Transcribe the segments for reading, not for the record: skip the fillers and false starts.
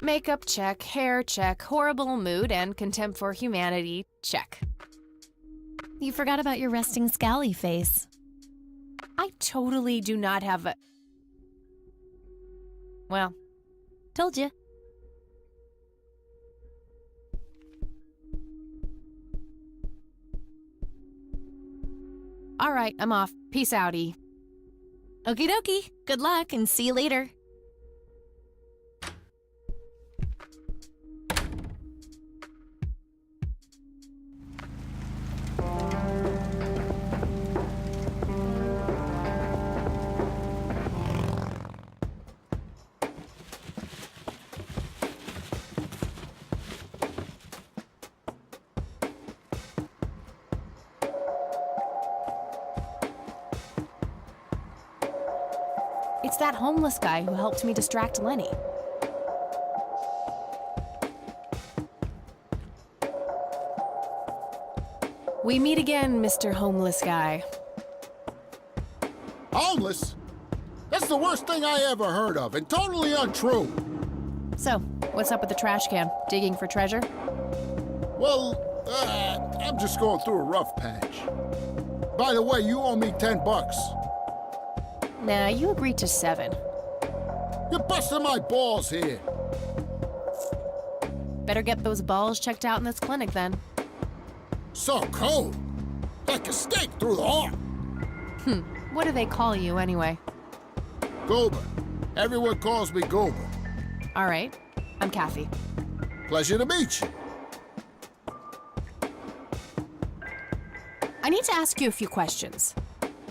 Makeup check, hair check, horrible mood and contempt for humanity check. You forgot about your resting scowly face. I totally do not have a... Well, Told you. all right, I'm off. Peace outie. Okie dokie. Good luck and see you later. It's that homeless guy who helped me distract Lenny. We meet again, Mr. Homeless Guy. Homeless? That's the worst thing I ever heard of, and totally untrue. So, what's up with the trash can? Digging for treasure? Well, I'm just going through a rough patch. By the way, you owe me $10. Nah, you agreed to 7. You're busting my balls here. Better get those balls checked out in this clinic then. So cold. Like a stake through the heart. What do they call you anyway? Goober. Everyone calls me Goober. All right, I'm Kathy. Pleasure to meet you. I need to ask you a few questions.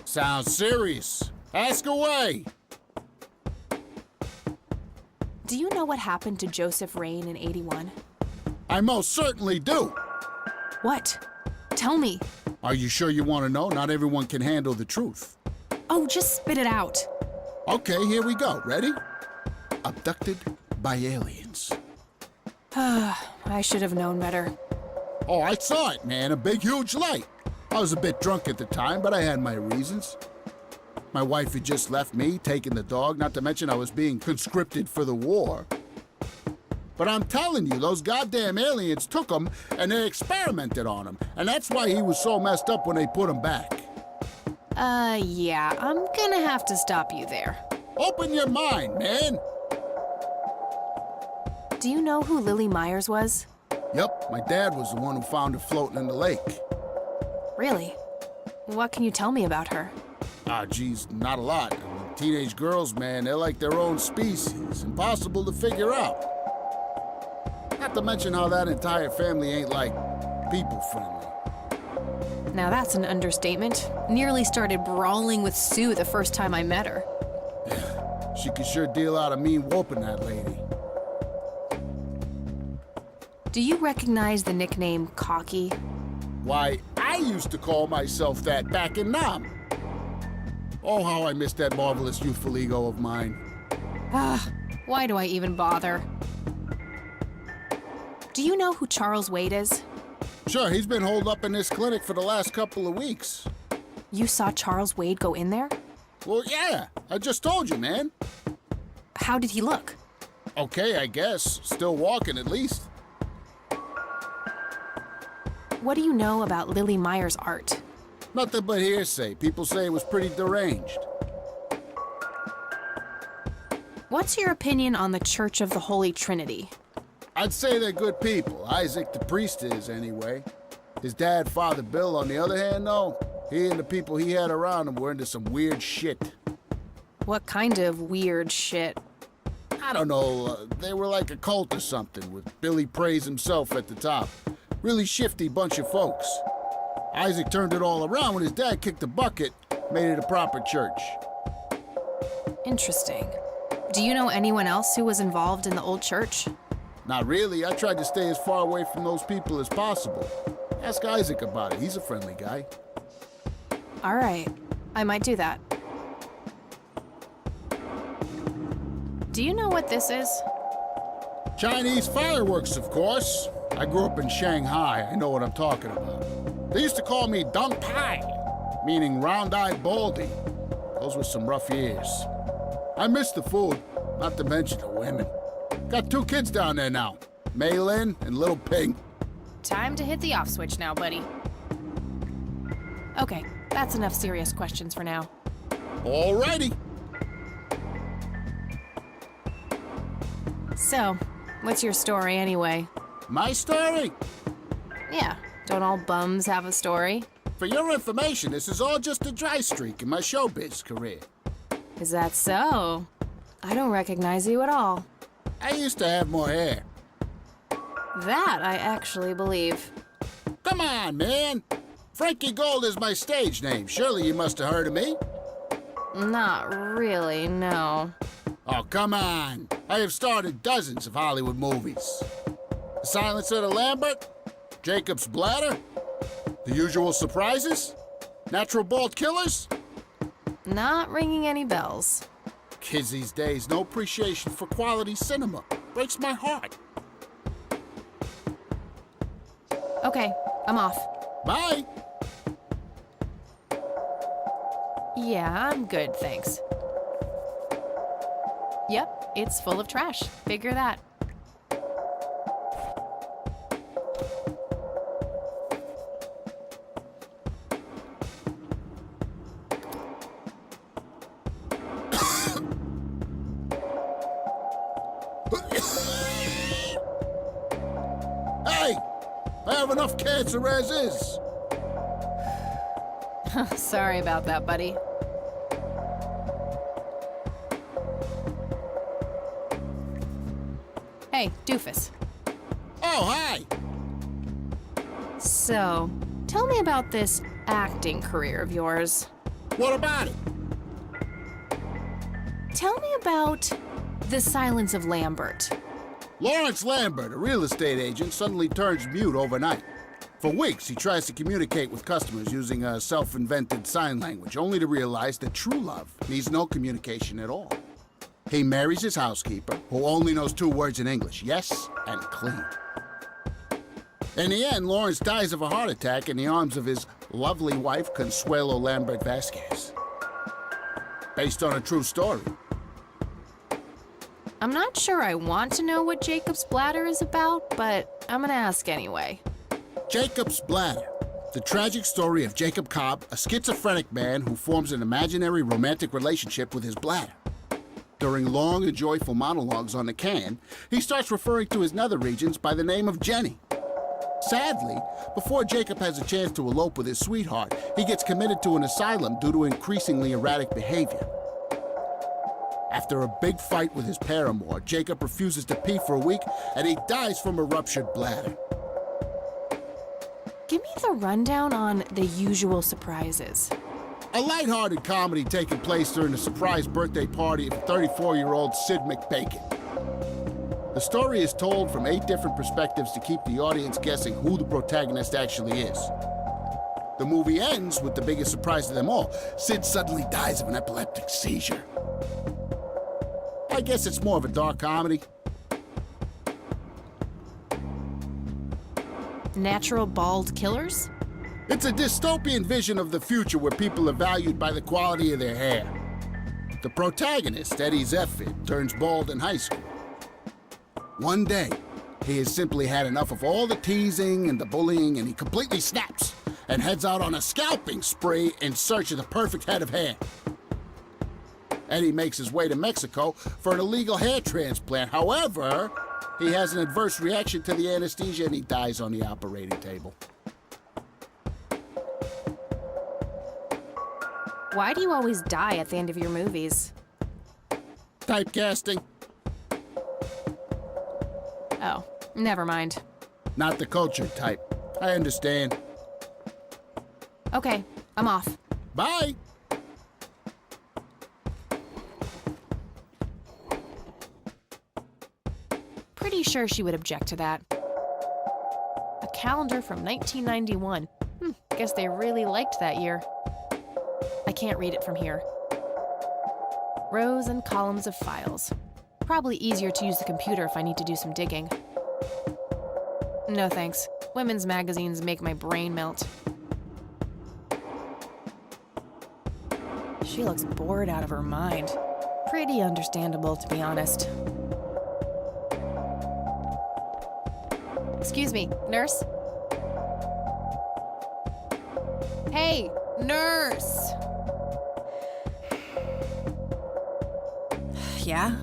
Sounds serious. Ask away. Do you know what happened to Joseph Rain in '81? I most certainly do. What? Tell me. Are you sure you want to know? Not everyone can handle the truth. Oh, just spit it out. Okay, here we go. Ready? Abducted by aliens. I should have known better. Oh, I saw it, man. A big, huge light. I was a bit drunk at the time, but I had my reasons. My wife had just left me, taking the dog, not to mention I was being conscripted for the war. But I'm telling you, those goddamn aliens took him and they experimented on him. And that's why he was so messed up when they put him back. Yeah, I'm gonna have to stop you there. Open your mind, man. Do you know who Lily Myers was? Yep, my dad was the one who found her floating in the lake. Really? What can you tell me about her? Ah, geez, not a lot. I mean, teenage girls, man, they're like their own species. Impossible to figure out. Not to mention how that entire family ain't, like, people-friendly. Now that's an understatement. Nearly started brawling with Sue the first time I met her. She could sure deal out a mean whooping, that lady. Do you recognize the nickname Cocky? Why, I used to call myself that back in Nam. Oh, how I miss that marvelous youthful ego of mine. Why do I even bother? Do you know who Charles Wade is? Sure, he's been holed up in this clinic for the last couple of weeks. You saw Charles Wade go in there? Well, yeah, I just told you, man. How did he look? Okay, I guess. Still walking, at least. What do you know about Lily Myers' art? Nothing but hearsay. People say it was pretty deranged. What's your opinion on the Church of the Holy Trinity? I'd say they're good people. Isaac the priest is, anyway. His dad, Father Bill, on the other hand, though, he and the people he had around him were into some weird shit. What kind of weird shit? I don't know, they were like a cult or something, with Billy Praise himself at the top. Really shifty bunch of folks. Isaac turned it all around when his dad kicked the bucket, made it a proper church. Interesting. Do you know anyone else who was involved in the old church? Not really. I tried to stay as far away from those people as possible. Ask Isaac about it. He's a friendly guy. All right. I might do that. Do you know what this is? Chinese fireworks, of course. I grew up in Shanghai. I know what I'm talking about. They used to call me Dong Pai, meaning round-eyed baldy. Those were some rough years. I miss the food, not to mention the women. Got 2 kids down there now. Maylin and little Ping. Time to hit the off switch now, buddy. Okay, that's enough serious questions for now. Alrighty. So, what's your story anyway? My story? Yeah, don't all bums have a story? For your information, this is all just a dry streak in my showbiz career. Is that so? I don't recognize you at all. I used to have more hair. That I actually believe. Come on, man. Frankie Gold is my stage name. Surely you must have heard of me. Not really, no. Oh, come on. I have starred in dozens of Hollywood movies. The Silence of the Lambert, Jacob's Bladder, The Usual Surprises, Natural Bald Killers. Not ringing any bells. Kids these days, no appreciation for quality cinema. Breaks my heart. Okay, I'm off. Bye. Yeah, I'm good, thanks. Yep, it's full of trash. Figure that. Hey! I have enough cancer as is. Sorry about that, buddy. Hey, doofus. Oh, hi. So, tell me about this acting career of yours. What about it? Tell me about The Silence of Lambert. Lawrence Lambert, a real estate agent, suddenly turns mute overnight. For weeks, he tries to communicate with customers using a self-invented sign language, only to realize that true love needs no communication at all. He marries his housekeeper, who only knows 2 words in English, yes and clean. In the end, Lawrence dies of a heart attack in the arms of his lovely wife, Consuelo Lambert Vasquez. Based on a true story. I'm not sure I want to know what Jacob's Bladder is about, but I'm gonna ask anyway. Jacob's Bladder. The tragic story of Jacob Cobb, a schizophrenic man who forms an imaginary romantic relationship with his bladder. During long and joyful monologues on the can, he starts referring to his nether regions by the name of Jenny. Sadly, before Jacob has a chance to elope with his sweetheart, he gets committed to an asylum due to increasingly erratic behavior. After a big fight with his paramour, Jacob refuses to pee for a week, and he dies from a ruptured bladder. Give me the rundown on The Usual Surprises. A lighthearted comedy taking place during the surprise birthday party of 34-year-old Sid McBacon. The story is told from 8 different perspectives to keep the audience guessing who the protagonist actually is. The movie ends with the biggest surprise of them all. Sid suddenly dies of an epileptic seizure. I guess it's more of a dark comedy. Natural Bald Killers? It's a dystopian vision of the future where people are valued by the quality of their hair. The protagonist, Eddie Zephyr, turns bald in high school. One day, he has simply had enough of all the teasing and the bullying, and he completely snaps and heads out on a scalping spree in search of the perfect head of hair. Eddie makes his way to Mexico for an illegal hair transplant. However, he has an adverse reaction to the anesthesia and he dies on the operating table. Why do you always die at the end of your movies? Typecasting. Oh, never mind. Not the cultured type. I understand. Okay, I'm off. Bye! Pretty sure she would object to that. A calendar from 1991. Guess they really liked that year. I can't read it from here. Rows and columns of files. Probably easier to use the computer if I need to do some digging. No thanks. Women's magazines make my brain melt. She looks bored out of her mind. Pretty understandable, to be honest. Excuse me, nurse? Hey, nurse! Yeah?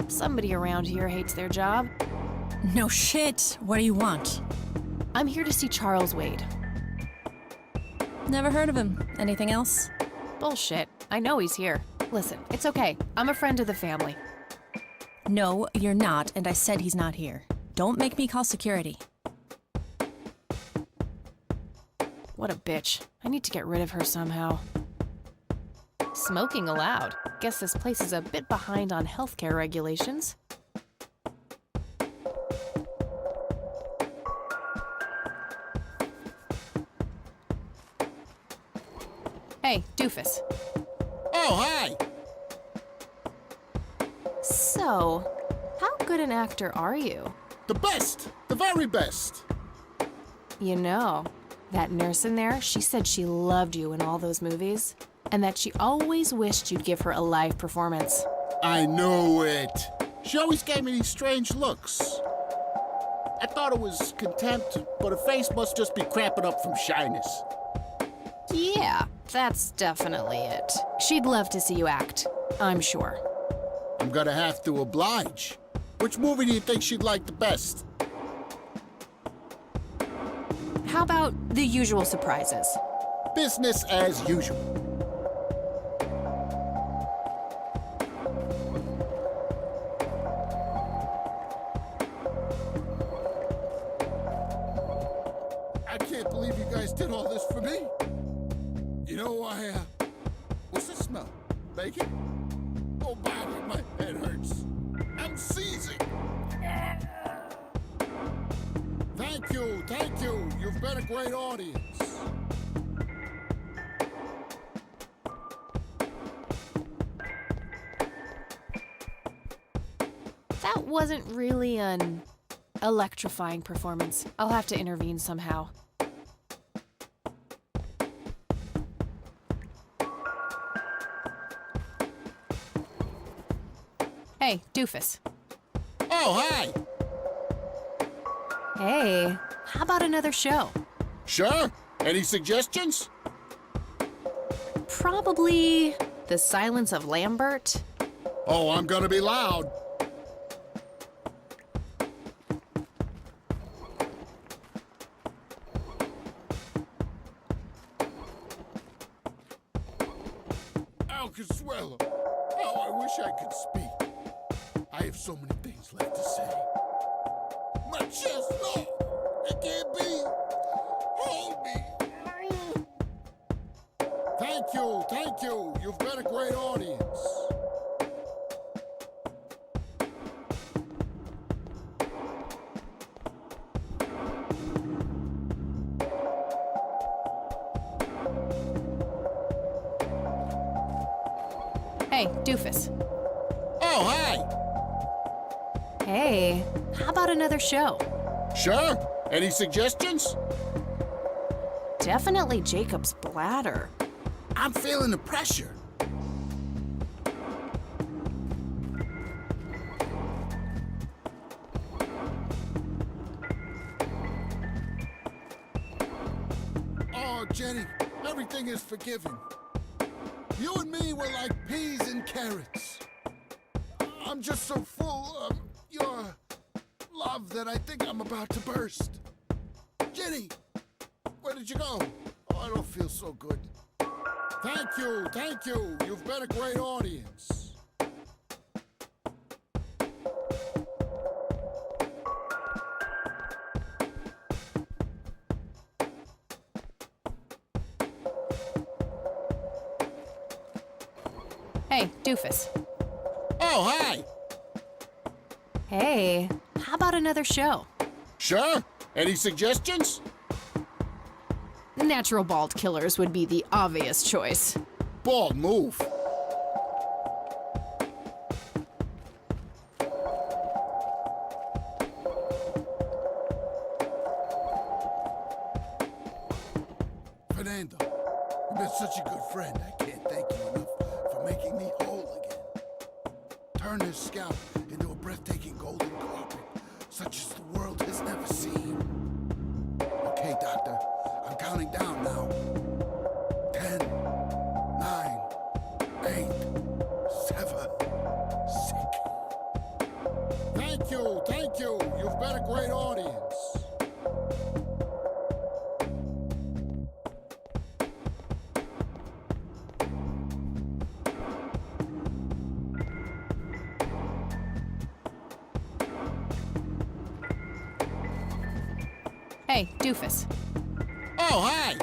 Somebody around here hates their job. No shit. What do you want? I'm here to see Charles Wade. Never heard of him. Anything else? Bullshit. I know he's here. Listen, it's okay. I'm a friend of the family. No, you're not, and I said he's not here. Don't make me call security. What a bitch. I need to get rid of her somehow. Smoking allowed. Guess this place is a bit behind on healthcare regulations. Hey, doofus. Oh, hi! So, how good an actor are you? The best! The very best! You know, that nurse in there, she said she loved you in all those movies, and that she always wished you'd give her a live performance. I knew it. She always gave me these strange looks. I thought it was contempt, but her face must just be cramping up from shyness. Yeah, that's definitely it. She'd love to see you act, I'm sure. I'm gonna have to oblige. Which movie do you think she'd like the best? How about The Usual Surprises? Business as usual. I can't believe you guys did all this for me. You know, what's the smell? Bacon? Oh, Bobby, my head hurts. I'm seizing. Thank you. You've been a great audience. That wasn't really an electrifying performance. I'll have to intervene somehow. Hey, doofus. Oh, hi. Hey, how about another show? Sure. Any suggestions? Probably The Silence of Lambert. Oh, I'm gonna be loud. Oh, Consuelo. Oh, I wish I could speak. I have so many things left to say. My chest, no! It can't be! Hold me! Thank you! You've been a great audience. Hey, doofus. Oh, hi! Hey, how about another show? Sure. Any suggestions? Definitely Jacob's bladder. I'm feeling the pressure. Oh, Jenny, everything is forgiven. You and me were like peas and carrots. I'm just so full of your love that I think I'm about to burst. Jenny, where did you go? Oh, I don't feel so good. Thank you. You've been a great audience. Hey, doofus. Oh, hi. Hey, how about another show? Sure. Any suggestions? Natural bald killers would be the obvious choice. Bald move. Fernando, you've been such a good friend. I can't thank you enough for making me whole again. turn his scalp into a breathtaking golden carpet, such as the world has never seen. Okay, Doctor, I'm counting down now. 10, 9, 8, 7, 6. Thank you. You've been a great audience. Hey, doofus. Oh, hi.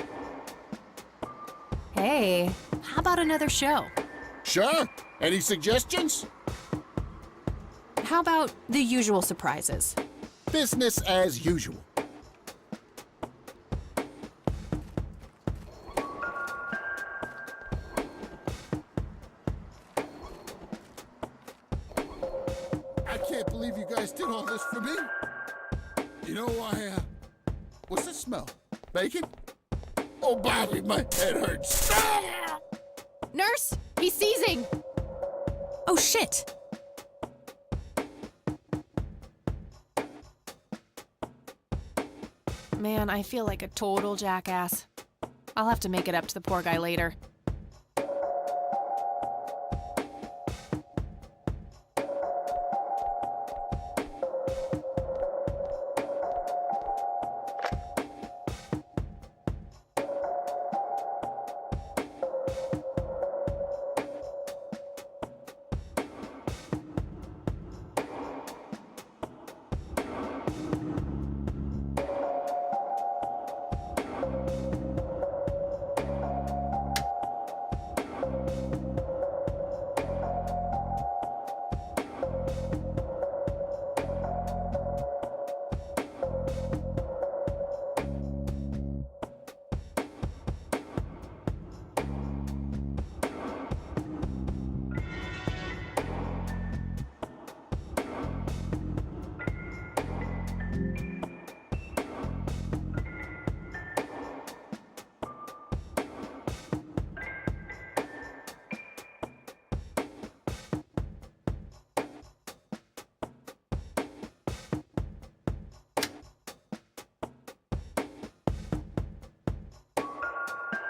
Hey, how about another show? Sure. Any suggestions? How about the usual surprises? Business as usual. I can't believe you guys did all this for me. You know, what's that smell? Bacon? Oh, Bobby, my head hurts. Ah! Nurse, he's seizing! Oh, shit! Man, I feel like a total jackass. I'll have to make it up to the poor guy later.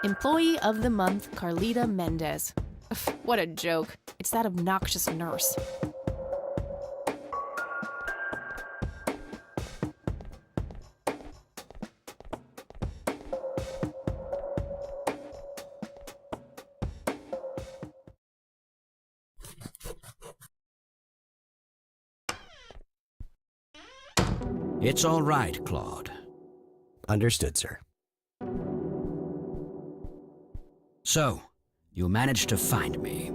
Employee of the Month, Carlita Mendez. Ugh, what a joke. It's that obnoxious nurse. It's all right, Claude. Understood, sir. So, you managed to find me.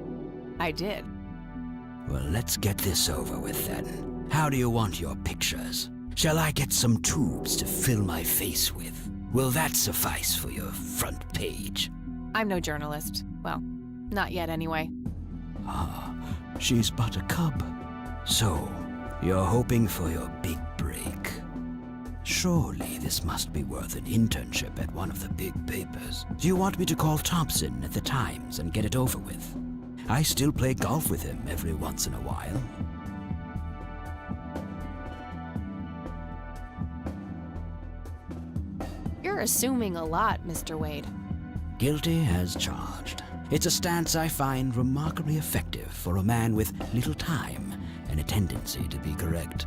I did. Well, let's get this over with then. How do you want your pictures? Shall I get some tubes to fill my face with? Will that suffice for your front page? I'm no journalist. Well, not yet anyway. Ah, she's but a cub. So, you're hoping for your big break. Surely this must be worth an internship at one of the big papers. Do you want me to call Thompson at the Times and get it over with? I still play golf with him every once in a while. You're assuming a lot, Mr. Wade. Guilty as charged. It's a stance I find remarkably effective for a man with little time and a tendency to be correct.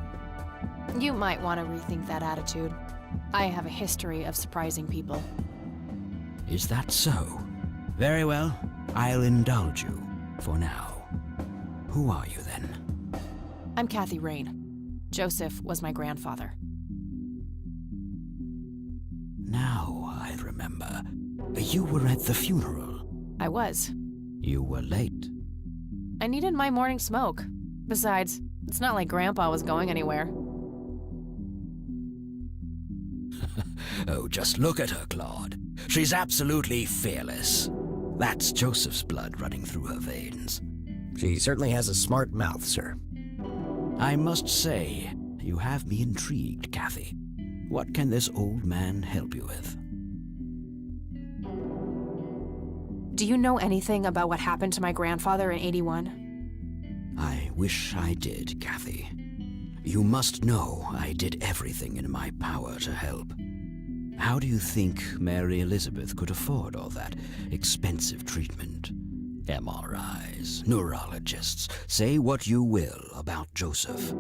You might want to rethink that attitude. I have a history of surprising people. Is that so? Very well, I'll indulge you for now. Who are you then? I'm Kathy Rain. Joseph was my grandfather. Now I remember. You were at the funeral. I was. You were late. I needed my morning smoke. Besides, it's not like Grandpa was going anywhere. Oh, just look at her, Claude. She's absolutely fearless. That's Joseph's blood running through her veins. She certainly has a smart mouth, sir. I must say, you have me intrigued, Kathy. What can this old man help you with? Do you know anything about what happened to my grandfather in '81? I wish I did, Kathy. You must know I did everything in my power to help. How do you think Mary Elizabeth could afford all that expensive treatment? MRIs, neurologists, say what you will about Joseph.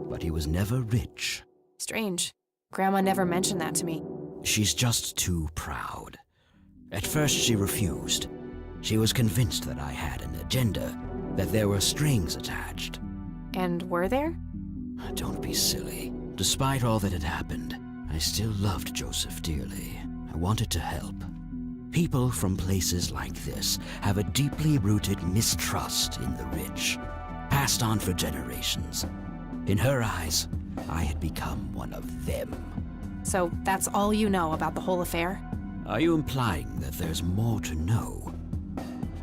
But he was never rich. Strange. Grandma never mentioned that to me. She's just too proud. At first she refused. She was convinced that I had an agenda, that there were strings attached. And were there? Don't be silly. Despite all that had happened, I still loved Joseph dearly. I wanted to help. People from places like this have a deeply rooted mistrust in the rich, passed on for generations. In her eyes, I had become one of them. So that's all you know about the whole affair? Are you implying that there's more to know?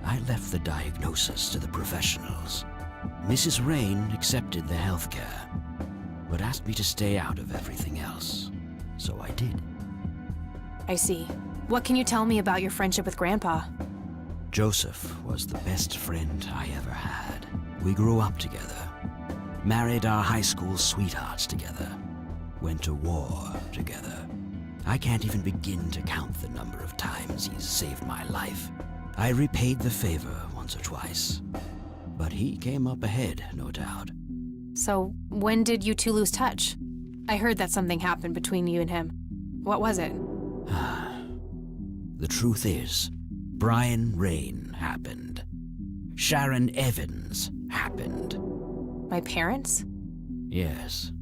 I left the diagnosis to the professionals. Mrs. Rain accepted the health care, but asked me to stay out of everything else. So I did. I see. What can you tell me about your friendship with Grandpa? Joseph was the best friend I ever had. We grew up together, married our high school sweethearts together, went to war together. I can't even begin to count the number of times he's saved my life. I repaid the favor once or twice, but he came up ahead, no doubt. So when did you two lose touch? I heard that something happened between you and him. What was it? The truth is, Brian Rain happened. Sharon Evans happened. My parents? Yes.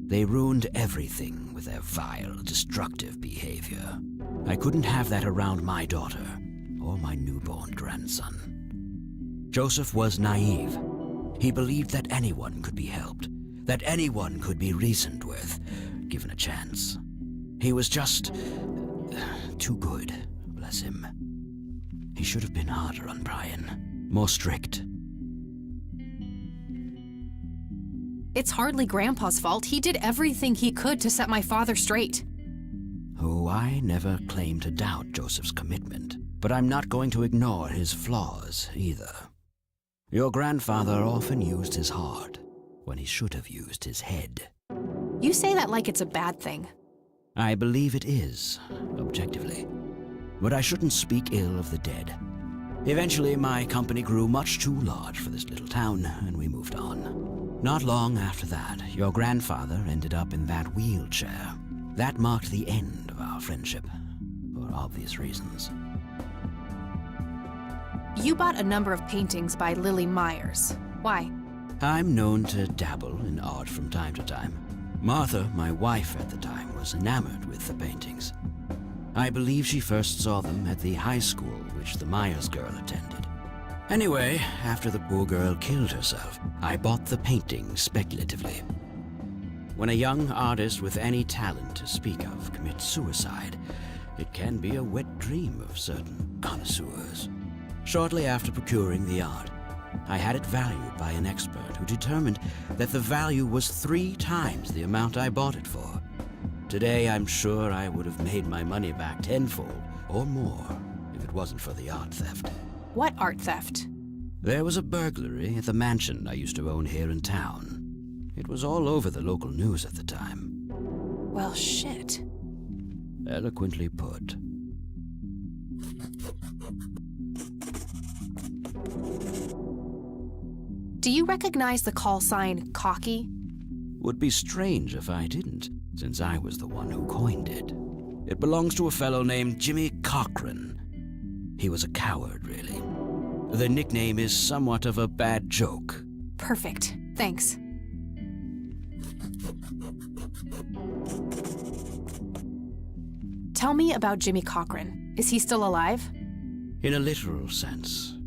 They ruined everything with their vile, destructive behavior. I couldn't have that around my daughter or my newborn grandson. Joseph was naive. He believed that anyone could be helped, that anyone could be reasoned with, given a chance. He was just too good, bless him. He should have been harder on Brian, more strict. It's hardly Grandpa's fault. He did everything he could to set my father straight. Oh, I never claimed to doubt Joseph's commitment, but I'm not going to ignore his flaws either. Your grandfather often used his heart when he should have used his head. You say that like it's a bad thing. I believe it is, objectively. But I shouldn't speak ill of the dead. Eventually, my company grew much too large for this little town, and we moved on. Not long after that, your grandfather ended up in that wheelchair. That marked the end of our friendship, for obvious reasons. You bought a number of paintings by Lily Myers. Why? I'm known to dabble in art from time to time. Martha, my wife at the time, was enamored with the paintings. I believe she first saw them at the high school which the Myers girl attended. Anyway, after the poor girl killed herself, I bought the paintings speculatively. When a young artist with any talent to speak of commits suicide, it can be a wet dream of certain connoisseurs. Shortly after procuring the art, I had it valued by an expert who determined that the value was 3 times the amount I bought it for. Today, I'm sure I would have made my money back tenfold or more if it wasn't for the art theft. What art theft? There was a burglary at the mansion I used to own here in town. It was all over the local news at the time. Well, shit. Eloquently put. Do you recognize the call sign Cocky? Would be strange if I didn't, since I was the one who coined it. It belongs to a fellow named Jimmy Cochran. He was a coward, really. The nickname is somewhat of a bad joke. Perfect. Thanks. Tell me about Jimmy Cochran. Is he still alive? In a literal sense.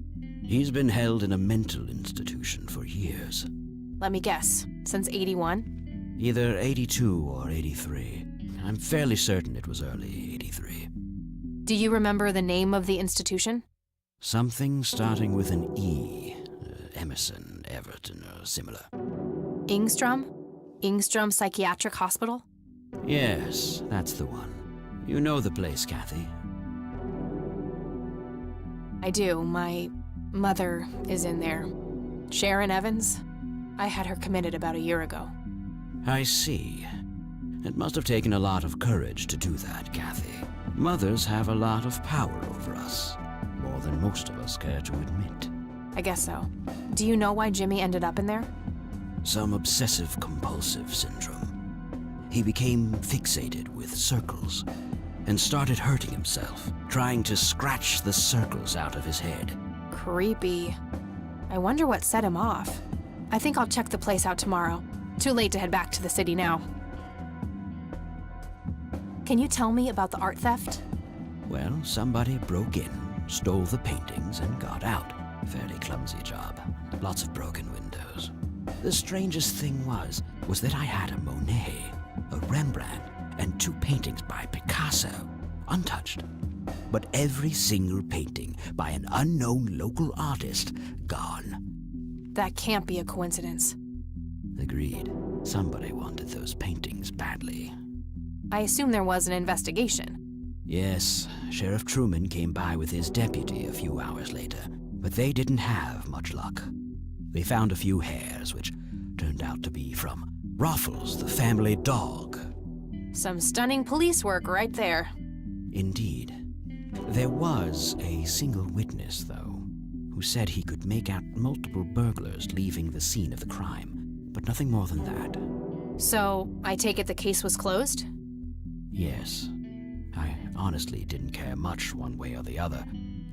He's been held in a mental institution for years. Let me guess. Since 81? Either 82 or 83. I'm fairly certain it was early 83. Do you remember the name of the institution? Something starting with an E. Emerson, Everton, or similar. Ingstrom? Ingstrom Psychiatric Hospital? Yes, that's the one. You know the place, Kathy. I do. My mother is in there. Sharon Evans? I had her committed about a year ago. I see. It must have taken a lot of courage to do that, Kathy. Mothers have a lot of power over us, more than most of us care to admit. I guess so. Do you know why Jimmy ended up in there? Some obsessive-compulsive syndrome. He became fixated with circles and started hurting himself, trying to scratch the circles out of his head. Creepy. I wonder what set him off. I think I'll check the place out tomorrow. Too late to head back to the city now. Can you tell me about the art theft? Well, somebody broke in, stole the paintings, and got out. Fairly clumsy job. Lots of broken windows. The strangest thing was that I had a Monet, a Rembrandt, and 2 paintings by Picasso, untouched. But every single painting by an unknown local artist, gone. That can't be a coincidence. Agreed. Somebody wanted those paintings badly. I assume there was an investigation. Yes, Sheriff Truman came by with his deputy a few hours later, but they didn't have much luck. They found a few hairs, which turned out to be from Ruffles, the family dog. Some stunning police work right there. Indeed. There was a single witness, though, who said he could make out multiple burglars leaving the scene of the crime, but nothing more than that. So, I take it the case was closed? Yes. I honestly didn't care much one way or the other,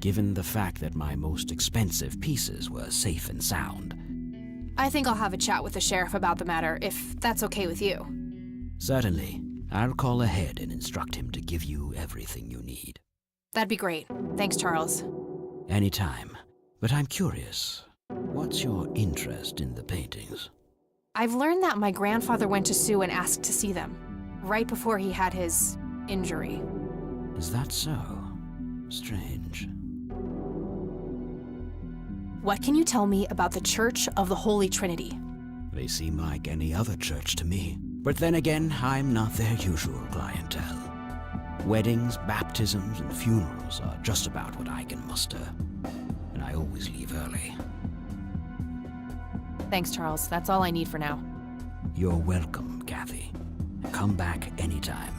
given the fact that my most expensive pieces were safe and sound. I think I'll have a chat with the sheriff about the matter, if that's okay with you. Certainly. I'll call ahead and instruct him to give you everything you need. That'd be great. Thanks, Charles. Anytime. But I'm curious, what's your interest in the paintings? I've learned that my grandfather went to Sue and asked to see them, right before he had his injury. Is that so? Strange. What can you tell me about the Church of the Holy Trinity? They seem like any other church to me. But then again, I'm not their usual clientele. Weddings, baptisms, and funerals are just about what I can muster. And I always leave early. Thanks, Charles. That's all I need for now. You're welcome, Kathy. Come back anytime.